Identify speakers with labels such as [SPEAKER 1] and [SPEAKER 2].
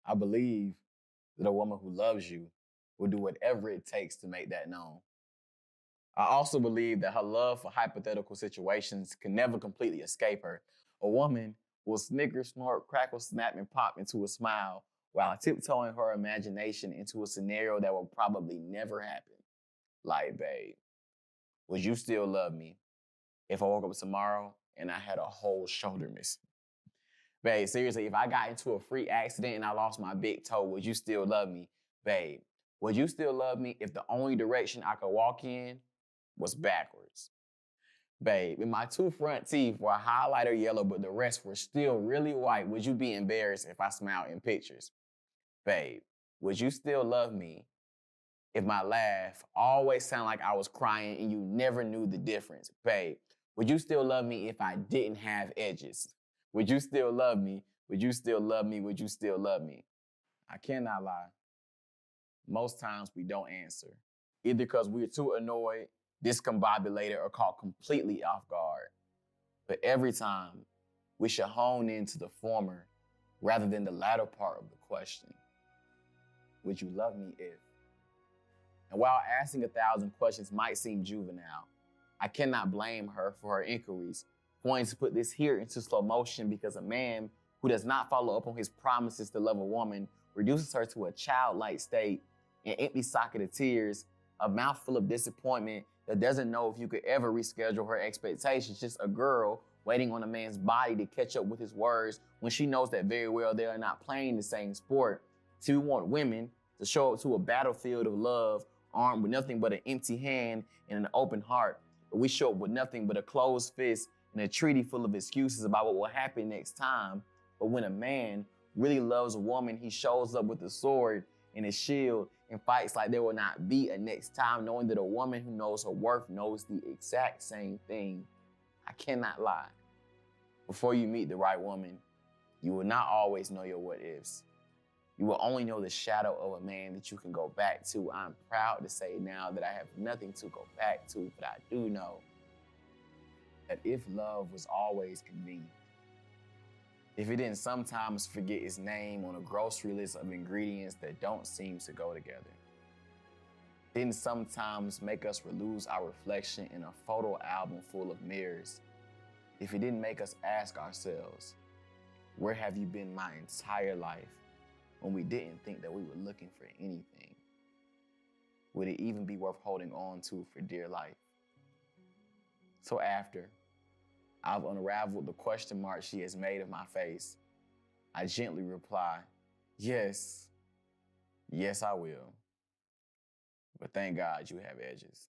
[SPEAKER 1] I believe that a woman who loves you will do whatever it takes to make that known. I also believe that her love for hypothetical situations can never completely escape her. A woman will snicker, snort, crackle, snap, and pop into a smile while tiptoeing her imagination into a scenario that will probably never happen. Like, babe, would you still love me if I woke up tomorrow and I had a whole shoulder missing? Babe, seriously, if I got into a freak accident and I lost my big toe, would you still love me? Babe, would you still love me if the only direction I could walk in was backwards? Babe, if my two front teeth were highlighter yellow but the rest were still really white, would you be embarrassed if I smiled in pictures? Babe, would you still love me if my laugh always sounded like I was crying and you never knew the difference? Babe, would you still love me if I didn't have edges? Would you still love me? Would you still love me? Would you still love me? I cannot lie. Most times we don't answer, either because we're too annoyed, discombobulated, or caught completely off guard. But every time, we should hone into the former rather than the latter part of the question. Would you love me if? And while asking 1,000 questions might seem juvenile, I cannot blame her for her inquiries, wanting to put this here into slow motion because a man who does not follow up on his promises to love a woman reduces her to a childlike state, an empty socket of tears, a mouthful of disappointment that doesn't know if you could ever reschedule her expectations, just a girl waiting on a man's body to catch up with his words when she knows that very well they are not playing the same sport. So we want women to show up to a battlefield of love armed with nothing but an empty hand and an open heart. But we show up with nothing but a closed fist and a treaty full of excuses about what will happen next time. But when a man really loves a woman, he shows up with a sword and a shield and fights like there will not be a next time, knowing that a woman who knows her worth knows the exact same thing. I cannot lie. Before you meet the right woman, you will not always know your what ifs. You will only know the shadow of a man that you can go back to. I'm proud to say now that I have nothing to go back to, but I do know that if love was always convenient, if it didn't sometimes forget its name on a grocery list of ingredients that don't seem to go together, didn't sometimes make us lose our reflection in a photo album full of mirrors, if it didn't make us ask ourselves, where have you been my entire life when we didn't think that we were looking for anything? Would it even be worth holding on to for dear life? So after I've unraveled the question mark she has made of my face, I gently reply, yes, I will. But thank God you have edges.